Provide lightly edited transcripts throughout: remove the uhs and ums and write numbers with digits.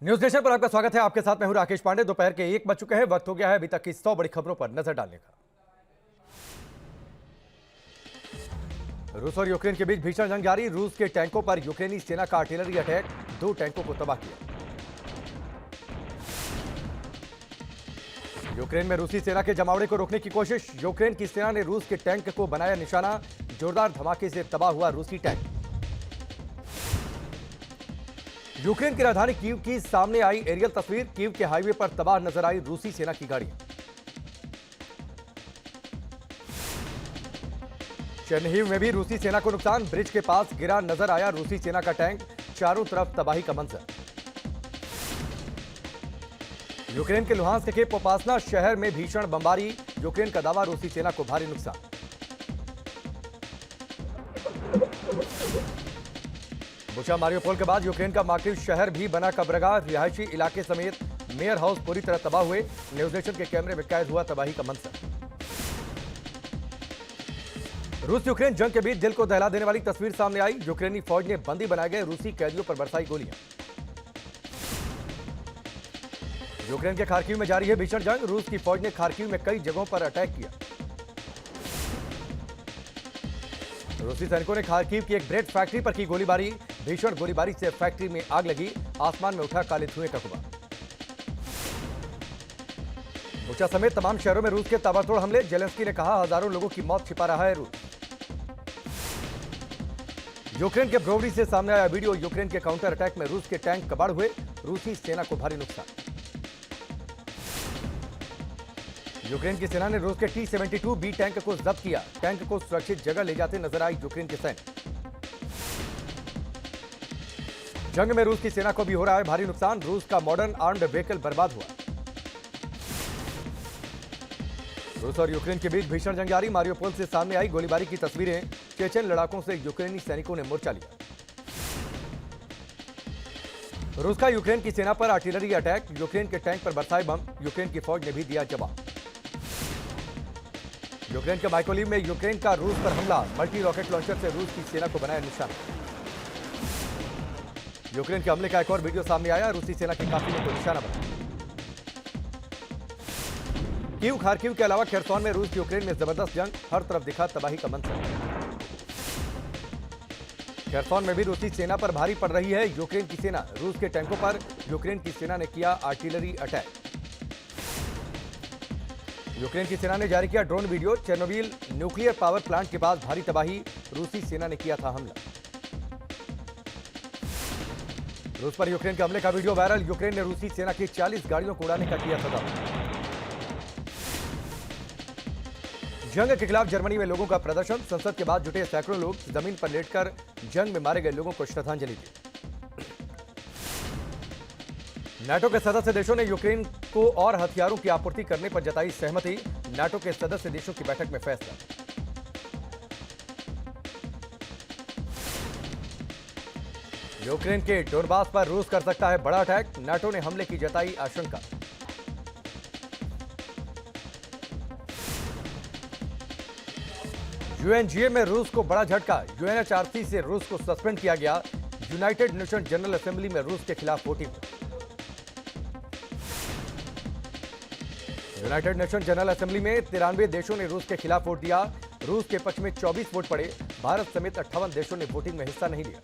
News nation पर आपका स्वागत है। आपके साथ मैं हूं राकेश पांडे। दोपहर के 1 बज चुके हैं। वक्त हो गया है अभी तक की 100 बड़ी खबरों पर नजर डालने का। रूस और यूक्रेन के बीच भीषण जंग जारी। रूस के टैंकों पर यूक्रेनी सेना का आर्टिलरी अटैक, 2 टैंकों को तबाह किया। यूक्रेन में रूसी सेना के जमावड़े को रोकने की कोशिश। यूक्रेन की सेना ने रूस के टैंक को बनाया निशाना। जोरदार धमाके से तबाह हुआ रूसी टैंक। यूक्रेन की राजधानी कीव की सामने आई एरियल तस्वीर। कीव के हाईवे पर तबाह नजर आई रूसी सेना की गाड़ियां। चेरनिहिव में भी रूसी सेना को नुकसान। ब्रिज के पास गिरा नजर आया रूसी सेना का टैंक। चारों तरफ तबाही का मंजर। यूक्रेन के लुहांस्क के पोपासना शहर में भीषण बमबारी। यूक्रेन का दावा, रूसी सेना को भारी नुकसान। बुचा मारियोपोल के बाद यूक्रेन का मार्किव शहर भी बना कब्रगाह। रिहायशी इलाके समेत मेयर हाउस पूरी तरह तबाह हुए। न्यूज नेशन के कैमरे में कैद हुआ तबाही का मंजर। रूस यूक्रेन जंग के बीच दिल को दहला देने वाली तस्वीर सामने आई। यूक्रेनी फौज ने बंदी बनाए गए रूसी कैदियों पर बरसाई गोलियां। यूक्रेन के खार्किव में जारी है भीषण जंग। रूस की फौज ने खार्किव में कई जगहों पर अटैक किया। रूसी सैनिकों ने खार्किव की एक ब्रेड फैक्ट्री पर की गोलीबारी। भीषण गोलीबारी से फैक्ट्री में आग लगी। आसमान में उठा काले धुएं का गुबार। बुचा समेत तमाम शहरों में रूस के ताबड़तोड़ हमले। जेलेंस्की ने कहा, हजारों लोगों की मौत छिपा रहा है रूस। यूक्रेन के ब्रोवरी से सामने आया वीडियो। यूक्रेन के काउंटर अटैक में रूस के टैंक कबाड़ हुए। रूसी सेना को भारी नुकसान। यूक्रेन की सेना ने रूस के T-72B टैंक को जब्त किया। टैंक को सुरक्षित जगह ले जाते नजर आई यूक्रेन के सैनिक। जंग में रूस की सेना को भी हो रहा है भारी नुकसान। रूस का मॉडर्न आर्म्ड व्हीकल बर्बाद हुआ। रूस और यूक्रेन के बीच भीषण जंग जारी। मारियोपोल से सामने आई गोलीबारी की तस्वीरें। चेचन लड़ाकों से यूक्रेनी सैनिकों ने मोर्चा लिया। रूस का यूक्रेन की सेना पर आर्टिलरी अटैक। यूक्रेन के टैंक पर बरसाए बम। यूक्रेन की फौज ने भी दिया जवाब। यूक्रेन के माइकोलिव में यूक्रेन का रूस पर हमला। मल्टी रॉकेट लॉन्चर से रूस की सेना को बनाया निशाना। यूक्रेन के हमले का एक और वीडियो सामने आया। रूसी सेना के काफिले को निशाना बना। कीव खार्किव के अलावा खेरसॉन में रूस यूक्रेन में जबरदस्त जंग। हर तरफ दिखा तबाही का मंजर। खेरसॉन में भी रूसी सेना पर भारी पड़ रही है यूक्रेन की सेना। रूस के टैंकों पर यूक्रेन की सेना ने किया आर्टिलरी अटैक। यूक्रेन की सेना ने जारी किया drone video. Chernobyl nuclear power plant के पास भारी तबाही। रूसी सेना ने किया था हमला। रूस पर यूक्रेन के हमले का वीडियो वायरल। यूक्रेन ने रूसी सेना की 40 गाड़ियों को उड़ाने का किया था दावा। जंग के खिलाफ जर्मनी में लोगों का प्रदर्शन। संसद के बाद जुटे सैकड़ों लोग जमीन पर लेटकर जंग में मारे गए लोगों को श्रद्धांजलि दी। नाटो के सदस्य देशों ने यूक्रेन को और हथियारों की आपूर्ति करने पर जताई सहमति। नाटो के सदस्य देशों की बैठक में फैसला। यूक्रेन के डोनबास पर रूस कर सकता है बड़ा अटैक। नाटो ने हमले की जताई आशंका। यूएनजीए में रूस को बड़ा झटका। यूएनएचआरसी से रूस को सस्पेंड किया गया। यूनाइटेड नेशन जनरल असेंबली में रूस के खिलाफ voting. United nation general assembly में 93 देशों ने रूस के खिलाफ वोट दिया। रूस के पक्ष में 24 वोट पड़े। भारत समेत 58 देशों ने वोटिंग में हिस्सा नहीं लिया।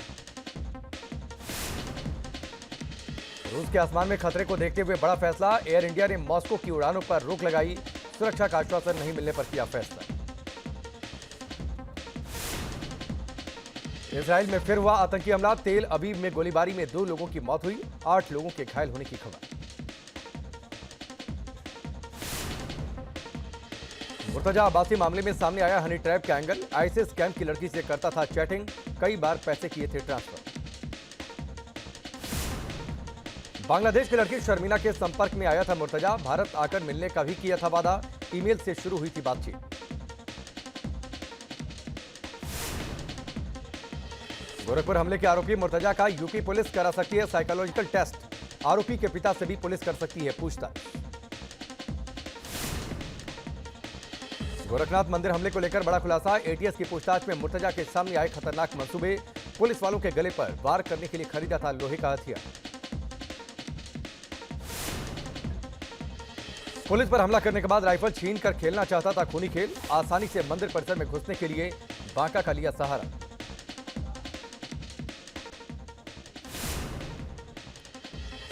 रूस के आसमान में खतरे को देखते हुए बड़ा फैसला। एयर इंडिया ने मॉस्को की उड़ानों पर रोक लगाई। सुरक्षा का आश्वासन नहीं मिलने पर किया फैसला। इजराइल में फिर हुआ आतंकी हमला। तेल अवीव में गोलीबारी में 2 लोगों की मौत हुई। 8 लोगों के घायल होने की खबर। मुर्तजा अब्बासी मामले में सामने आया हनी ट्रैप का एंगल। आईएसआईएस कैंप की लड़की से करता था चैटिंग। कई बार पैसे किए थे ट्रांसफर। बांग्लादेश की लड़की शर्मिला के संपर्क में आया था मुर्तजा। भारत आकर मिलने का भी किया था वादा। ईमेल से शुरू हुई थी बातचीत। गोरखपुर हमले के आरोपी मुर्तजा का यूपी पुलिस करा सकती है साइकोलॉजिकल टेस्ट। आरोपी के पिता से भी पुलिस कर सकती है पूछताछ। गोरखनाथ मंदिर हमले को लेकर बड़ा खुलासा। एटीएस की पूछताछ में मुर्तजा के सामने आए खतरनाक मंसूबे। पुलिस वालों के गले पर वार करने के लिए खरीदा था लोहे का हथियार। पुलिस पर हमला करने के बाद राइफल छीन कर खेलना चाहता था खूनी खेल, आसानी से मंदिर परिसर में घुसने के लिए बांका का लिया सहारा।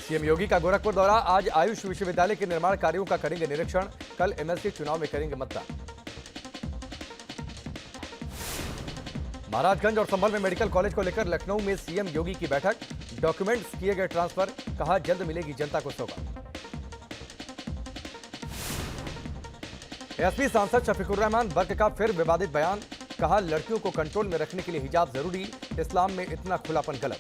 सीएम योगी का गोरखपुर दौरा, आज आयुष विश्वविद्यालय के निर्माण कार्यों का करेंगे निरीक्षण, कल एमएलसी चुनाव में करेंगे मतदान। महाराजगंज और संभल में मेडिकल कॉलेज को लेकर लखनऊ में सीएम योगी की बैठक, डॉक्यूमेंट्स किए गए ट्रांसफर, कहा जल्द मिलेगी जनता को सौगात। एसपी सांसद शफीकुर रहमान बर्क का फिर विवादित बयान, कहा लड़कियों को कंट्रोल में रखने के लिए हिजाब जरूरी, इस्लाम में इतना खुलापन गलत।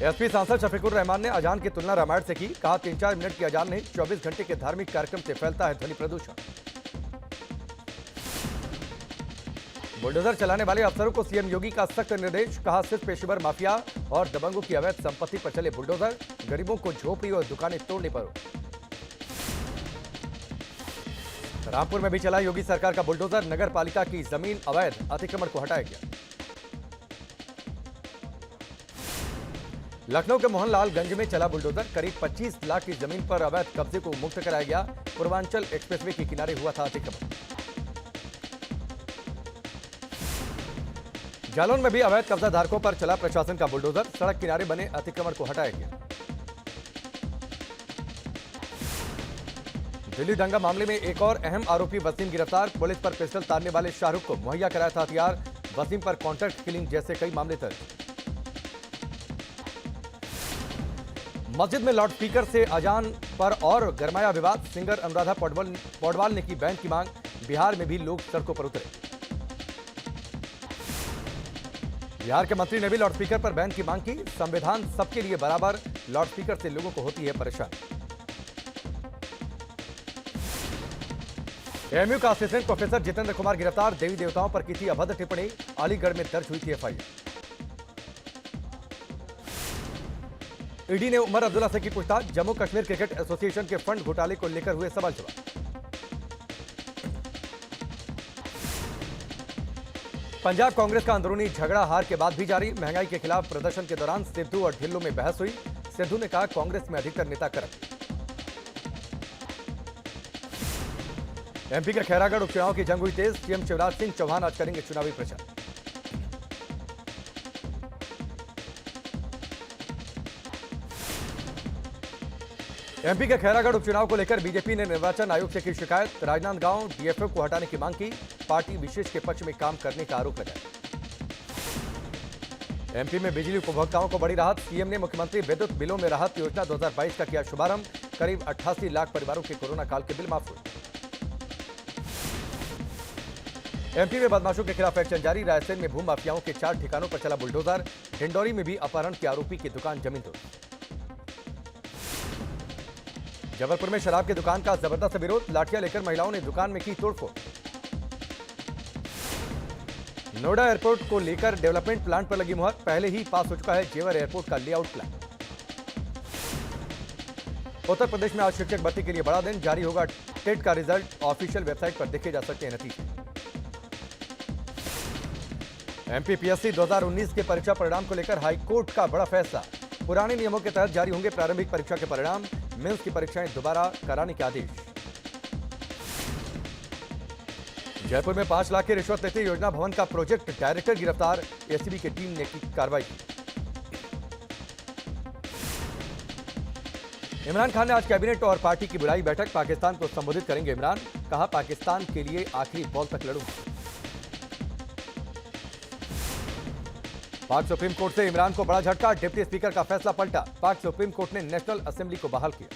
एसपी सांसद शफीकुर रहमान ने अजान की तुलना रामायण से की, कहा 3-4 मिनट की अजान नहीं, 24 घंटे के धार्मिक कार्यक्रम से फैलता है ध्वनि प्रदूषण। बुलडोजर चलाने वाले अफसरों को सीएम योगी का सख्त निर्देश, कहा सिर्फ पेशेवर माफिया और दबंगों की अवैध संपत्ति पर चले बुलडोजर, गरीबों को झोपड़ी और दुकानें तोड़ने पर। रामपुर में भी चला योगी सरकार का बुलडोजर, नगर पालिका की जमीन अवैध अतिक्रमण को हटाया गया। लखनऊ के मोहनलालगंज में चला बुलडोजर, करीब 25 लाख की जमीन पर अवैध कब्जे को मुक्त कराया गया, पूर्वांचल एक्सप्रेसवे के किनारे हुआ था अतिक्रमण। जालौन में भी अवैध कब्जा धारकों पर चला प्रशासन का बुलडोजर, सड़क किनारे बने अतिक्रमण को हटाया गया। दिल्ली दंगा मामले में एक और अहम आरोपी वसीम गिरफ्तार, पुलिस पर पिस्टल तारने वाले शाहरुख को मुहैया कराया था हथियार, वसीम पर कॉन्ट्रैक्ट किलिंग जैसे कई मामले दर्ज। मस्जिद में लाउडस्पीकर से अजान पर और गरमाया विवाद, सिंगर अनुराधा पौडवाल ने की बैन की मांग, बिहार में भी लोग सड़कों पर उतरे। बिहार के मंत्री ने भी लाउडस्पीकर पर बैन की मांग की, संविधान सबके लिए बराबर, लाउडस्पीकर से लोगों को होती है परेशानी। एएमयू का असिस्टेंट प्रोफेसर जितेंद्र कुमार गिरफ्तार, देवी देवताओं पर की थी अभद्र टिप्पणी, अलीगढ़ में दर्ज हुई थी एफआईआर। ईडी ने उमर अब्दुल्ला से की पूछताछ, जम्मू कश्मीर क्रिकेट एसोसिएशन के फंड घोटाले को लेकर हुए सवाल जवाब। पंजाब कांग्रेस का अंदरूनी झगड़ा हार के बाद भी जारी, महंगाई के खिलाफ प्रदर्शन के दौरान सिद्धू और ढिल्लों में बहस हुई, सिद्धू ने कहा कांग्रेस में अधिकतर नेता करप्ट। एमपी के खैरागढ़ उपचुनाव की जंग हुई तेज, सीएम शिवराज सिंह चौहान आज करेंगे चुनावी प्रचार। एमपी के खैरागढ़ उपचुनाव को लेकर बीजेपी ने निर्वाचन आयोग से की शिकायत, राजनांदगांव डीएफओ को हटाने की मांग की, पार्टी विशेष के पक्ष में काम करने का आरोप लगाया। एमपी में बिजली उपभोक्ताओं को बड़ी राहत, सीएम ने मुख्यमंत्री विद्युत बिलों में राहत योजना 2022 का किया शुभारंभ, करीब 88 लाख परिवारों के कोरोना काल के बिल माफ हुए। एमपी में बदमाशों के खिलाफ एक्शन जारी, रायसेन में भूमि माफियाओं के 4 ठिकानों पर चला बुलडोजर, डिंडौरी में भी अपहरण के आरोपी की दुकान जमीन तोड़। जबलपुर में शराब की दुकान का जबरदस्त विरोध, लाठियां लेकर महिलाओं ने दुकान में की तोड़फोड़। नोएडा एयरपोर्ट को लेकर डेवलपमेंट प्लान पर लगी मुहर, पहले ही पास हो चुका है जेवर एयरपोर्ट का लेआउट प्लान। उत्तर प्रदेश में आज शिक्षक भर्ती के लिए बड़ा दिन, जारी होगा टेट का रिजल्ट, ऑफिशियल वेबसाइट पर देखे जा सकते हैं नतीजे। एमपीपीएससी 2019 के परीक्षा परिणाम को लेकर हाईकोर्ट का बड़ा फैसला, पुराने नियमों के तहत जारी होंगे प्रारंभिक परीक्षा के परिणाम, मेंस की परीक्षाएं दोबारा कराने के आदेश। जयपुर में 5 लाख की रिश्वत लेते योजना भवन का प्रोजेक्ट डायरेक्टर गिरफ्तार, एसीबी की टीम ने की कार्रवाई की। इमरान खान ने आज कैबिनेट और पार्टी की बुलाई बैठक, पाकिस्तान को संबोधित करेंगे इमरान, कहा पाकिस्तान के लिए आखिरी बॉल तक लड़ूंगा। पाक सुप्रीम कोर्ट से इमरान को बड़ा झटका, डिप्टी स्पीकर का फैसला पलटा, पाक सुप्रीम कोर्ट ने नेशनल असेंबली को बहाल किया।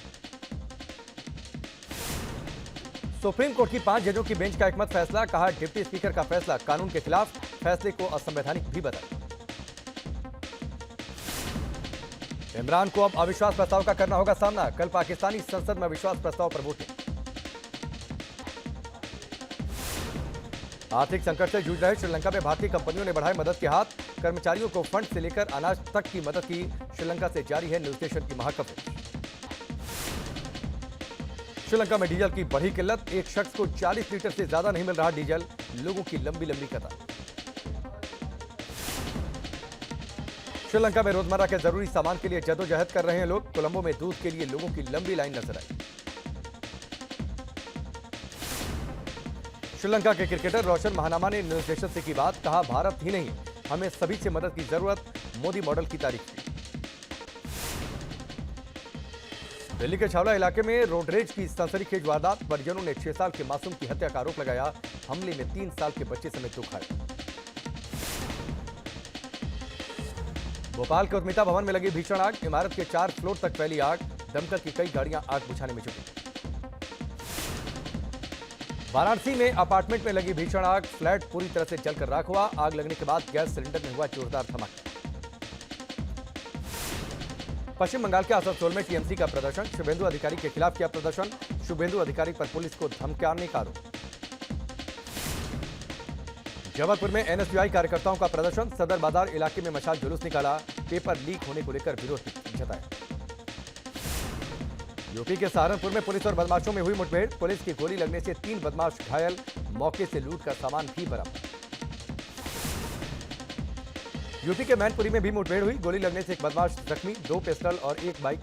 सुप्रीम कोर्ट की 5 जजों की बेंच का एकमत फैसला, कहा डिप्टी स्पीकर का फैसला कानून के खिलाफ, फैसले को असंवैधानिक भी बताया। इमरान को अब अविश्वास प्रस्ताव का करना होगा सामना, कल पाकिस्तानी संसद में अविश्वास प्रस्ताव पर वोटिंग। आर्थिक संकट से जूझ रहे श्रीलंका में भारतीय कंपनियों ने बढ़ाए मदद के हाथ, कर्मचारियों को फंड से लेकर अनाज तक की मदद की, श्रीलंका से जारी है न्यूज स्टेशन की महाकवरेज। श्रीलंका में डीजल की बढ़ी किल्लत, एक शख्स को 40 लीटर से ज्यादा नहीं मिल रहा डीजल, लोगों की लंबी लंबी कतार। श्रीलंका में रोजमर्रा के जरूरी सामान के लिए जद्दोजहद कर रहे हैं लोग। कोलंबो में दूध के लिए लोगों की लंबी लाइन नजर आई। श्रीलंका के क्रिकेटर रोशन महानामा ने न्यूज नेशन से की बात, कहा भारत ही नहीं हमें सभी से मदद की जरूरत, मोदी मॉडल की तारीफ की। दिल्ली के छावला इलाके में रोडरेज की सनसनीखेज वारदात, परिजनों ने 6 साल के मासूम की हत्या का आरोप लगाया। हमले में 3 साल के बच्चे समेत 2 घायल। भोपाल के उद्यमिता भवन में लगी भीषण आग, इमारत के 4 फ्लोर तक फैली आग, दमकल की कई गाड़ियां आग बुझाने में जुटी। वाराणसी में अपार्टमेंट में लगी भीषण आग, फ्लैट पूरी तरह से जलकर राख हुआ। आग लगने के बाद गैस सिलेंडर में हुआ जोरदार धमाका। पश्चिम बंगाल के आसनसोल में टीएमसी का प्रदर्शन, शुभेंदु अधिकारी के खिलाफ किया प्रदर्शन, शुभेंदु अधिकारी पर पुलिस को धमकाने का आरोप। जबलपुर में एनएसयूआई कार्यकर्ताओं का प्रदर्शन, सदर बाजार इलाके में मशाल जुलूस निकाला, पेपर लीक होने को लेकर विरोध जताया। यूपी के सहारनपुर में पुलिस और बदमाशों में हुई मुठभेड़, पुलिस की गोली लगने से 3 बदमाश घायल, मौके से लूट का सामान भी बरामद। यूपी के मैनपुरी में भी मुठभेड़ हुई, गोली लगने से एक बदमाश जख्मी, 2 पिस्टल और 1 बाइक।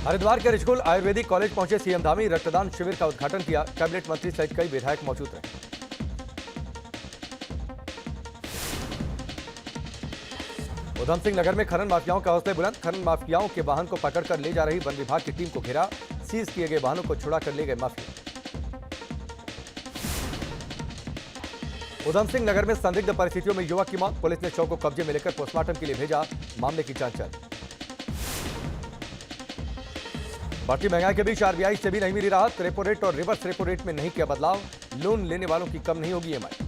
हरिद्वार के रिचकुल आयुर्वेदिक कॉलेज पहुंचे सीएम धामी, रक्तदान शिविर का उद्घाटन किया। कैबिनेट मंत्री सहित कई विधायक मौजूद रहे। उधम सिंह नगर में खनन माफियाओं का हौसले बुलंद, खनन माफियाओं के वाहन को पकड़कर ले जा रही वन विभाग की टीम को घेरा, सीज किए गए वाहनों को छुड़ाकर ले गए माफिया। उधम सिंह नगर में संदिग्ध परिस्थितियों में युवक की मौत, पुलिस ने शव को कब्जे में लेकर पोस्टमार्टम के लिए भेजा, मामले की जांच जारी। बढ़ती महंगाई के बीच आरबीआई से भी नहीं मिली राहत, रेपो रेट और रिवर्स रेपो रेट में नहीं किया बदलाव, लोन लेने वालों की कम नहीं होगी ईएमआई।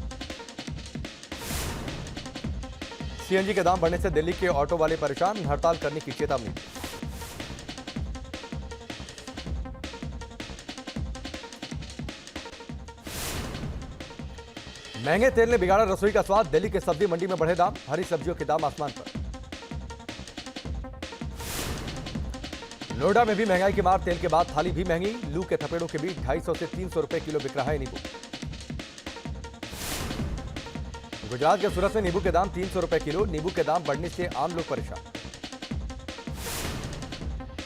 सीएनजी के दाम बढ़ने से दिल्ली के ऑटो वाले परेशान, हड़ताल करने की चेतावनी। महंगे तेल ने बिगाड़ा रसोई का स्वाद, दिल्ली के सब्जी मंडी में बढ़े दाम, हरी सब्जियों के दाम आसमान पर। नोएडा में भी महंगाई की मार, तेल के बाद थाली भी महंगी, लू के थपेड़ों के बीच 250 से 300 रुपए किलो बिक रहा है नींबू। गुजरात के सूरत में नींबू के दाम 300 रुपए किलो, नींबू के दाम बढ़ने से आम लोग परेशान।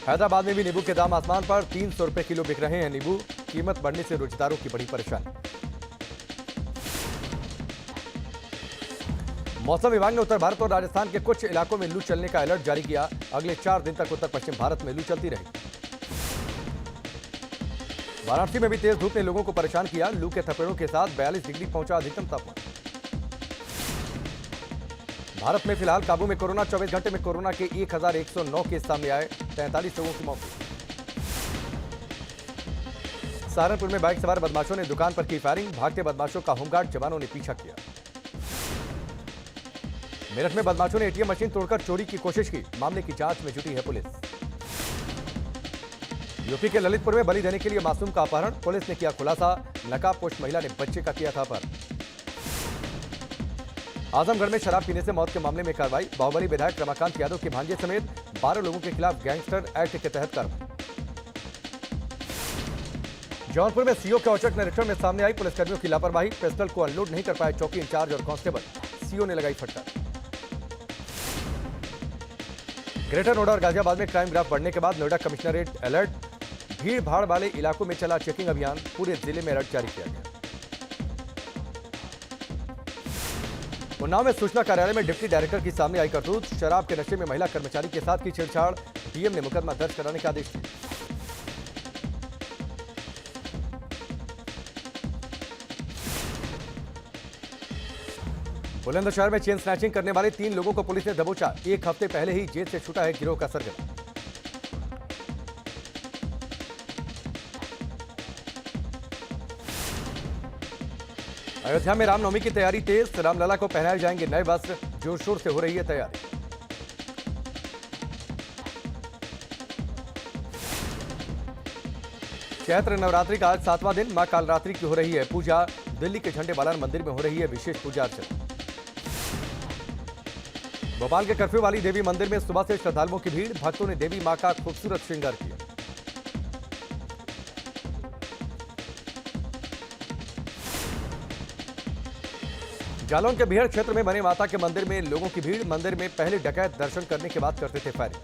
हैदराबाद में भी नींबू के दाम आसमान पर, 300 रुपए किलो बिक रहे हैं नींबू, कीमत बढ़ने से रोजगारों की बड़ी परेशानी। मौसम विभाग ने उत्तर भारत और राजस्थान के कुछ इलाकों में लू चलने का अलर्ट जारी किया, अगले 4 दिन तक उत्तर पश्चिम भारत में लू चलती रहेगी। वाराणसी में भी तेज धूप ने लोगों को परेशान किया, लू के थपेड़ों के साथ 42 डिग्री पहुंचा अधिकतम तापमान। भारत में फिलहाल काबू में कोरोना, 24 घंटे में कोरोना के 1109 केस सामने आए, 43 लोगों की मौत हुई। सहारनपुर में बाइक सवार बदमाशों ने दुकान पर की फायरिंग, भागते बदमाशों का होमगार्ड जवानों ने पीछा किया। मेरठ में बदमाशों ने एटीएम मशीन तोड़कर चोरी की कोशिश की, मामले की जांच में जुटी है पुलिस। यूपी के ललितपुर में बलि देने के लिए मासूम का अपहरण, पुलिस ने किया खुलासा, नकाबपोश महिला ने बच्चे का किया था अपहरण। आजमगढ़ में शराब पीने से मौत के मामले में कार्रवाई, बाहुबली विधायक रमाकांत यादव के भांजे समेत 12 लोगों के खिलाफ गैंगस्टर एक्ट के तहत कार्रवाई। जौनपुर में सीओ के औचक निरीक्षण में सामने आई पुलिसकर्मियों की लापरवाही, पिस्टल को अनलोड नहीं कर पाए चौकी इंचार्ज और कांस्टेबल, सीओ ने लगाई फटकार। ग्रेटर नोएडा और गाजियाबाद में क्राइम ग्राफ बढ़ने के बाद नोएडा कमिश्नरेट अलर्ट, भीड़ भाड़ वाले इलाकों में चला चेकिंग अभियान, पूरे जिले में अलर्ट जारी किया गया। उन्नाव में सूचना कार्यालय में डिप्टी डायरेक्टर की सामने आई करतूत, शराब के नशे में महिला कर्मचारी के साथ की छेड़छाड़, डीएम ने मुकदमा दर्ज कराने का आदेश दिया। बुलंदशहर में चेन स्नैचिंग करने वाले 3 लोगों को पुलिस ने दबोचा, 1 हफ्ते पहले ही जेल से छूटा है गिरोह का सरगना। अयोध्या में रामनवमी की तैयारी तेज, रामलला को पहनाए जाएंगे नए वस्त्र, जोर शोर से हो रही है तैयारी। चैत्र नवरात्रि का आज 7वां दिन, मां कालरात्रि की हो रही है पूजा, दिल्ली के झंडे बालान मंदिर में हो रही है विशेष पूजा अर्चना। भोपाल के कर्फ्यू वाली देवी मंदिर में सुबह से श्रद्धालुओं की भीड़, भक्तों ने देवी मां का खूबसूरत श्रृंगार किया। जालौन के बिहड़ क्षेत्र में बने माता के मंदिर में लोगों की भीड़। मंदिर में पहले डकैत दर्शन करने के बाद करते थे फायरिंग।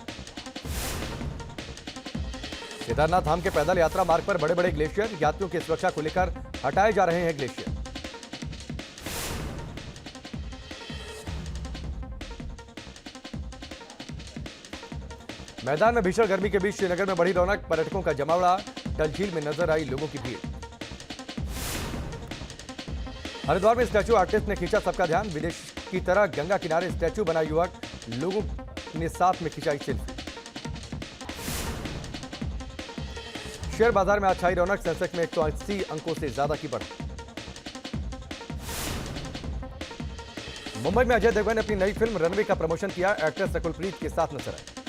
केदारनाथ धाम के पैदल यात्रा मार्ग पर बड़े बड़े ग्लेशियर, यात्रियों की सुरक्षा को लेकर हटाए जा रहे हैं ग्लेशियर। मैदान में भीषण गर्मी के बीच श्रीनगर में बढ़ी रौनक, पर्यटकों का जमावड़ा। डल झील में नजर आई लोगों की भीड़। हरिद्वार में स्टैचू आर्टिस्ट ने खींचा सबका ध्यान। विदेश की तरह गंगा किनारे स्टैचू बना युवक, लोगों ने साथ में खिंचाई सेल्फी। शेयर बाजार में आज छाई रौनक, सेंसेक्स में 180 अंकों से ज्यादा की बढ़त। मुंबई में अजय देवगन ने अपनी नई फिल्म रनवे का प्रमोशन किया। एक्टर सकुल प्रीत के साथ नजर आए।